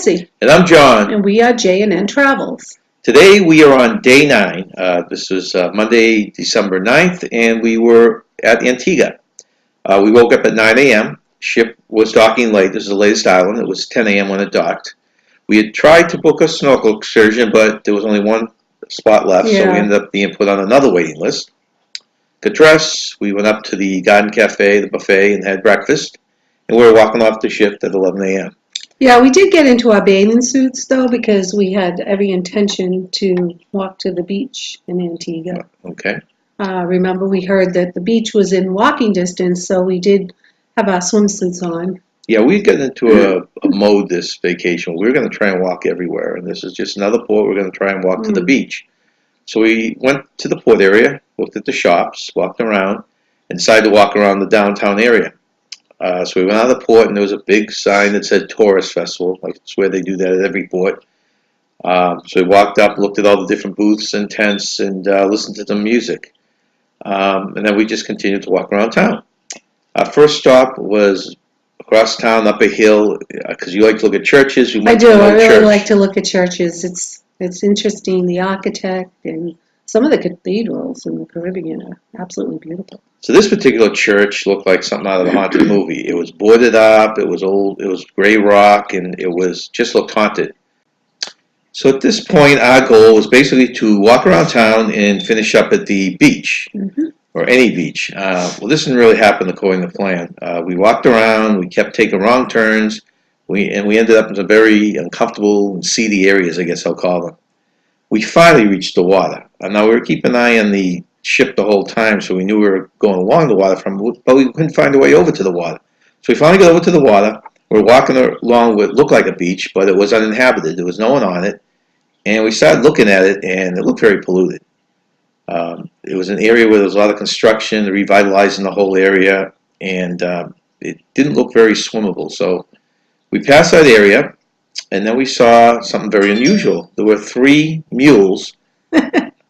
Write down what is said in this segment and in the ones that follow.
Nancy. And I'm John. And we are J&N Travels. Today we are on day 9. This was Monday, December 9th, and we were at Antigua. We woke up at 9 a.m. Ship was docking late. This is the latest island. It was 10 a.m. when it docked. We had tried to book a snorkel excursion, but there was only one spot left, so we ended up being put on another waiting list. Got dressed. We went up to the Garden Cafe, the buffet, and had breakfast. And we were walking off the ship at 11 a.m. Yeah, we did get into our bathing suits, though, because we had every intention to walk to the beach in Antigua. Okay. Remember, we heard that the beach was in walking distance, so we did have our swimsuits on. Yeah, we got into a mode this vacation. We were going to try and walk everywhere, and this is just another port. We're going to try and walk to the beach. So we went to the port area, looked at the shops, walked around, and decided to walk around the downtown area. So we went out of the port, and there was a big sign that said Tourist Festival. Like, it's where they do that at every port. So we walked up, looked at all the different booths and tents, and listened to the music. And then we just continued to walk around town. Our first stop was across town, up a hill, because you like to look at churches. I do. I really like to look at churches. It's interesting, the architect, and some of the cathedrals in the Caribbean are absolutely beautiful. So this particular church looked like something out of a haunted movie. It was boarded up, it was old, it was gray rock, and it was just looked haunted. So at this point, our goal was basically to walk around town and finish up at the beach, or any beach. Well, this didn't really happen according to plan. We walked around, we kept taking wrong turns, and we ended up in some very uncomfortable and seedy areas, I guess I'll call them. We finally reached the water. Now, we were keeping an eye on the ship the whole time, so we knew we were going along the water, but we couldn't find a way over to the water. So we finally got over to the water. We're walking along what looked like a beach, but it was uninhabited. There was no one on it. And we started looking at it, and it looked very polluted. It was an area where there was a lot of construction, revitalizing the whole area, and it didn't look very swimmable. So we passed that area, and then we saw something very unusual. There were 3 mules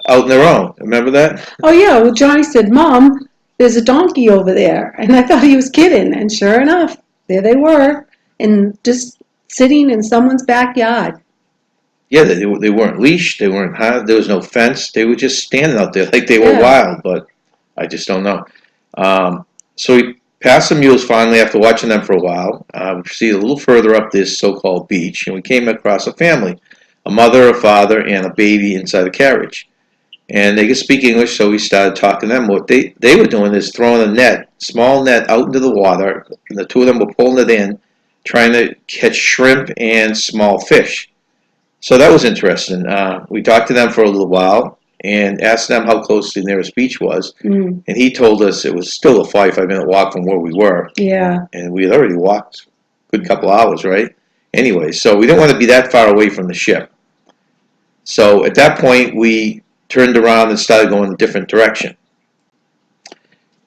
out on their own. Remember that? Oh, yeah. Well, Johnny said, Mom, there's a donkey over there. And I thought he was kidding. And sure enough, there they were, and just sitting in someone's backyard. Yeah, they weren't leashed. They weren't high. There was no fence. They were just standing out there like they were wild, but I just don't know. So we passed the mules finally after watching them for a while. We proceeded a little further up this so-called beach, and we came across a family, a mother, a father, and a baby inside a carriage. And they could speak English, so we started talking to them. What they were doing is throwing a net, small net, out into the water, and the two of them were pulling it in, trying to catch shrimp and small fish. So that was interesting. We talked to them for a little while and asked them how close the nearest beach was. And he told us it was still a 45-minute walk from where we were. Yeah. And we had already walked a good couple hours, right? Anyway, so we didn't want to be that far away from the ship. So at that point, we turned around and started going in a different direction.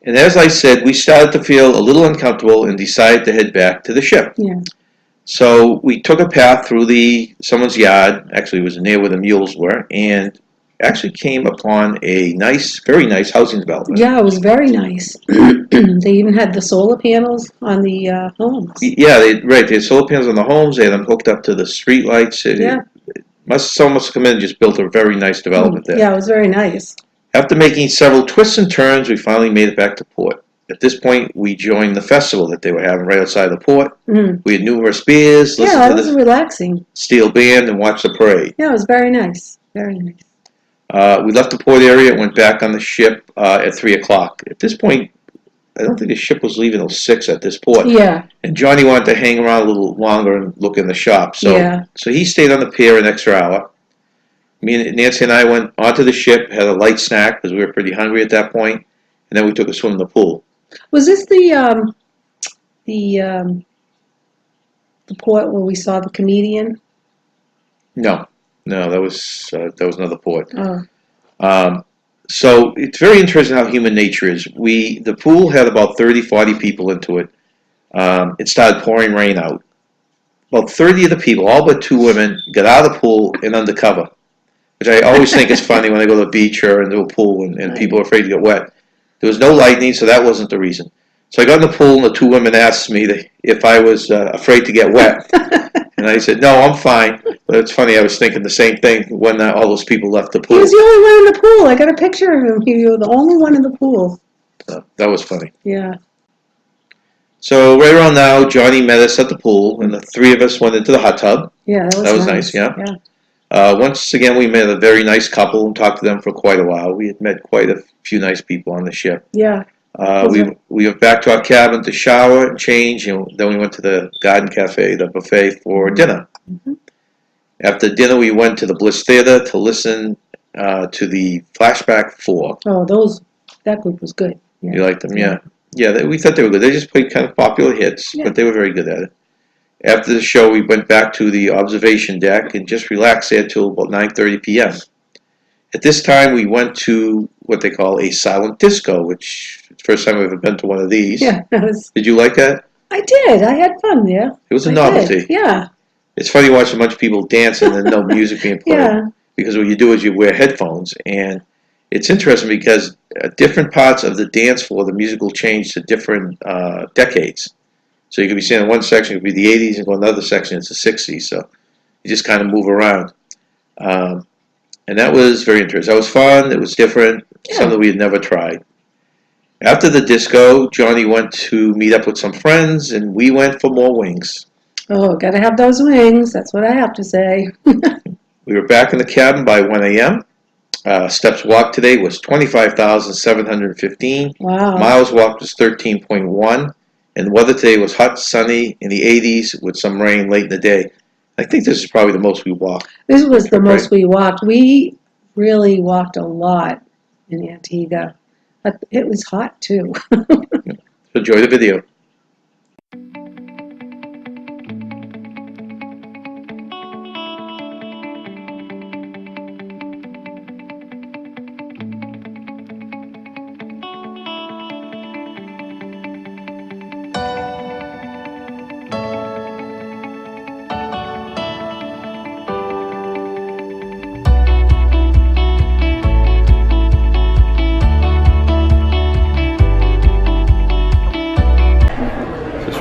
And as I said, we started to feel a little uncomfortable and decided to head back to the ship. Yeah. So we took a path through someone's yard. Actually, it was near where the mules were, and actually came upon a nice, very nice housing development. Yeah, it was very nice. They even had the solar panels on the homes. Yeah, they had solar panels on the homes. They had them hooked up to the street lights. Someone must have come in and just built a very nice development there. Yeah, it was very nice. After making several twists and turns, we finally made it back to port. At this point, we joined the festival that they were having right outside the port. We had numerous beers, listened to the relaxing. steel band, and watched the parade. Yeah, it was very nice. Very nice. We left the port area, went back on the ship at 3 o'clock. At this point, I don't think the ship was leaving until 6 at this port. Yeah. And Johnny wanted to hang around a little longer and look in the shop. So he stayed on the pier an extra hour. Me and Nancy and I went onto the ship, had a light snack because we were pretty hungry at that point, and then we took a swim in the pool. Was this the port where we saw the comedian? No, that was another port. Oh. So it's very interesting how human nature is. The pool had about 30, 40 people into it. It started pouring rain out. About 30 of the people, all but 2 women, got out of the pool and undercover, which I always think is funny when I go to the beach or into a pool and people are afraid to get wet. There was no lightning, so that wasn't the reason. So I got in the pool, and the 2 women asked me if I was afraid to get wet. And I said, no, I'm fine. But it's funny, I was thinking the same thing when all those people left the He pool. was the only one in the pool. I got a picture of him. He was the only one in the pool. That was funny. Yeah. So right around now, Johnny met us at the pool, and the three of us went into the hot tub. Yeah, that was nice. Yeah. Yeah. Once again, we met a very nice couple and talked to them for quite a while. We had met quite a few nice people on the ship. Yeah. We went back to our cabin to shower and change, and then we went to the garden cafe, the buffet, for dinner. Mm-hmm. After dinner, we went to the Bliss Theater to listen to the Flashback 4. Oh, that group was good. Yeah. You liked them? Yeah. Yeah, we thought they were good. They just played kind of popular hits, Yeah. but they were very good at it. After the show, we went back to the observation deck and just relaxed there till about 9:30 p.m. At this time, we went to what they call a silent disco, which is the first time I've ever been to one of these. Yeah, Did you like that? I did. I had fun there. It was a I novelty. did. Yeah. It's funny watching a bunch of people dancing and no music being played. Yeah. Because what you do is you wear headphones, and it's interesting because different parts of the dance floor, the music will change to different decades. So you could be seeing in one section, it could be the 80s, and go another section, it's the 60s. So you just kind of move around. And that was very interesting. That was fun. It was different. Yeah. Something we had never tried. After the disco, Johnny went to meet up with some friends, and we went for more wings. Oh, gotta have those wings. That's what I have to say. We were back in the cabin by 1 a.m. Steps walked today was 25,715. Wow. Miles walked was 13.1. And the weather today was hot, sunny, in the 80s with some rain late in the day. I think this is probably the most we walked. This was the most we walked. We really walked a lot in Antigua. But it was hot too. Enjoy the video.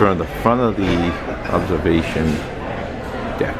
We're on the front of the observation deck.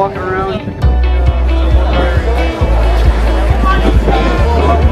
walking around, checking out the local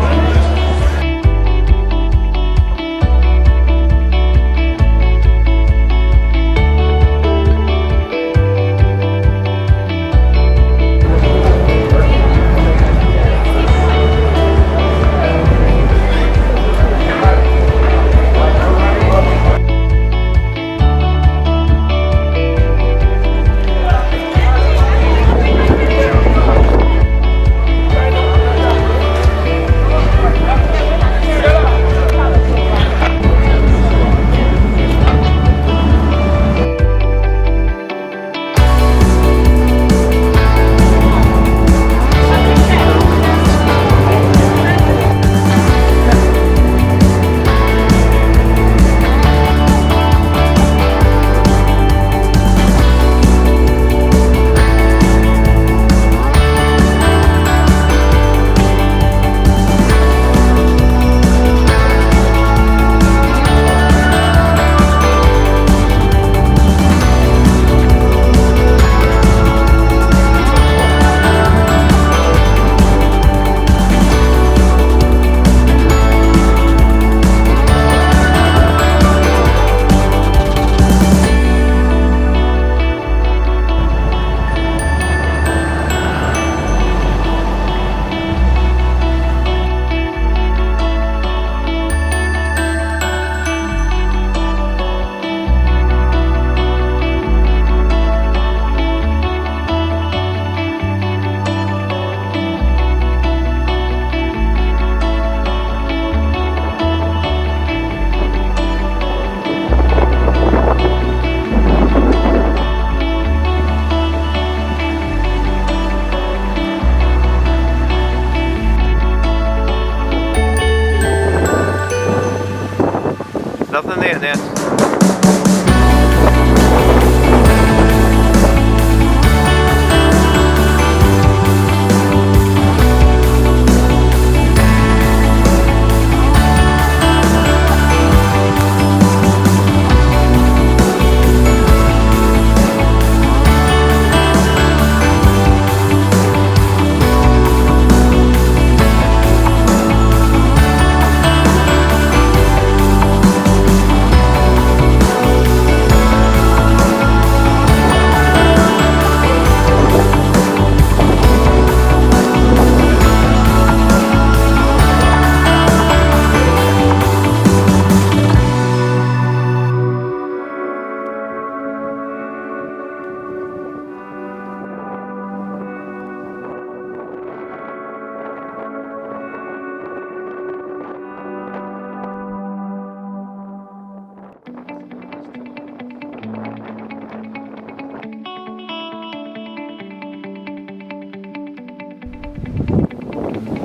Nothing there, Nance.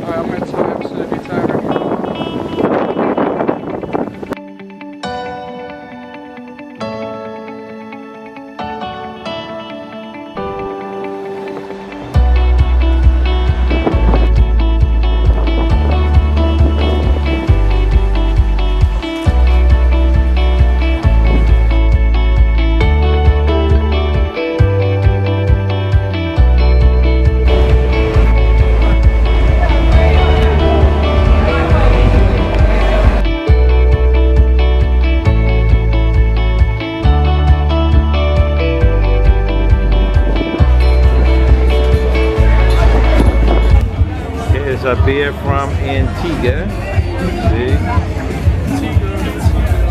Alright, I'm gonna time, so if you timer. Here's a beer from Antigua. See?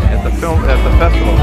At the festival.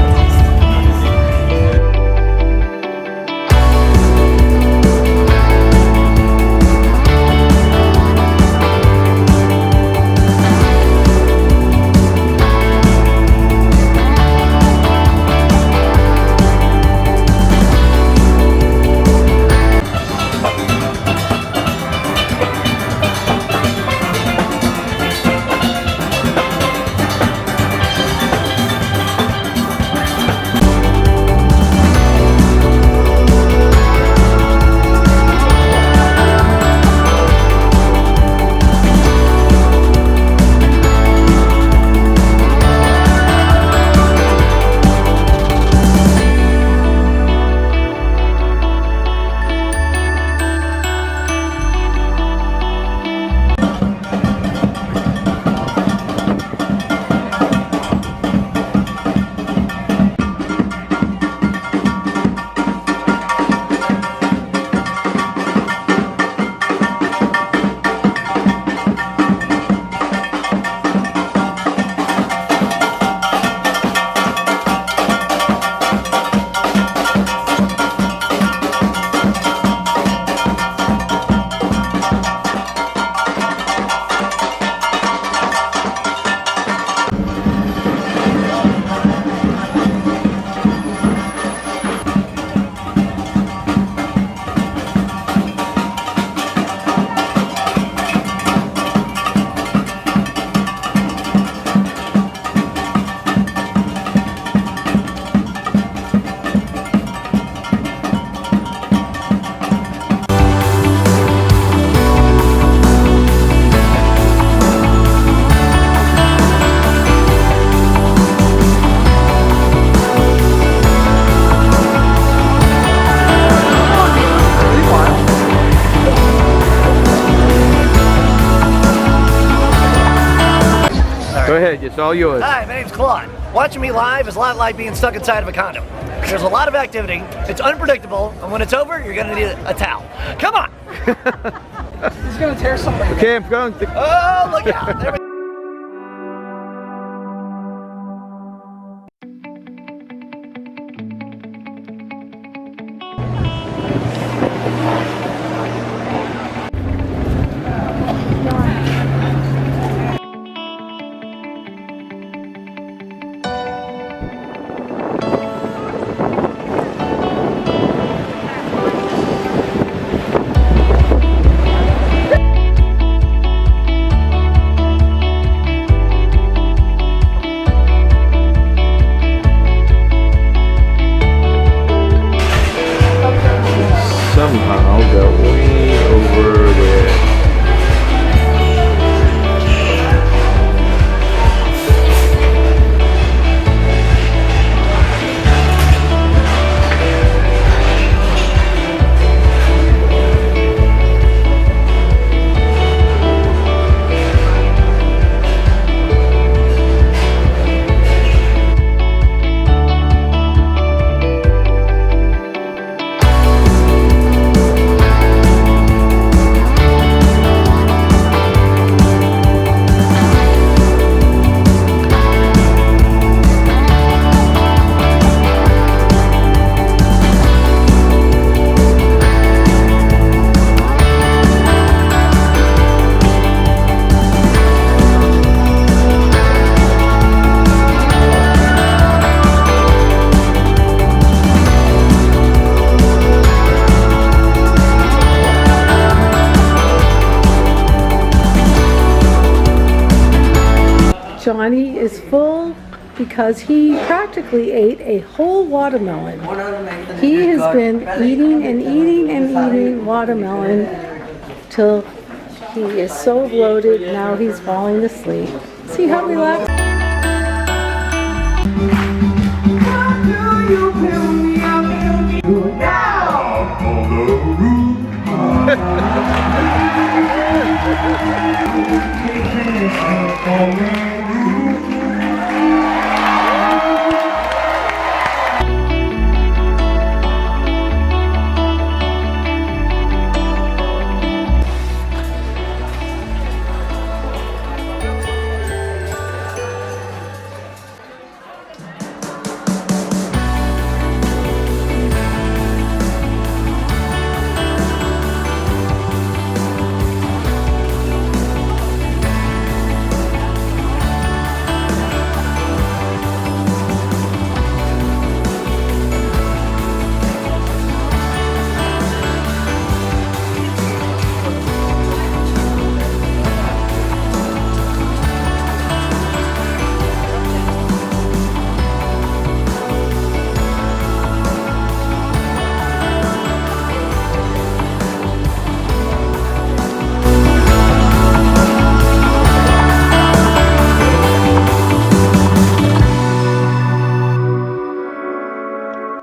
ahead, it's all yours. Hi, my name's Claude. Watching me live is a lot like being stuck inside of a condom. There's a lot of activity, it's unpredictable, and when it's over, you're gonna need a towel. Come on! He's gonna tear something. Okay, I'm going. Oh, look out! There we Somehow got way over there. Johnny is full because he practically ate a whole watermelon. He has been eating and eating and eating watermelon till he is so bloated, now he's falling asleep. See how relaxed?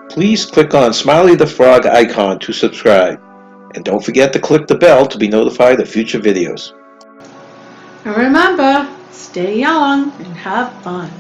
Please click on Smiley the Frog icon to subscribe. And don't forget to click the bell to be notified of future videos. And remember, stay young and have fun.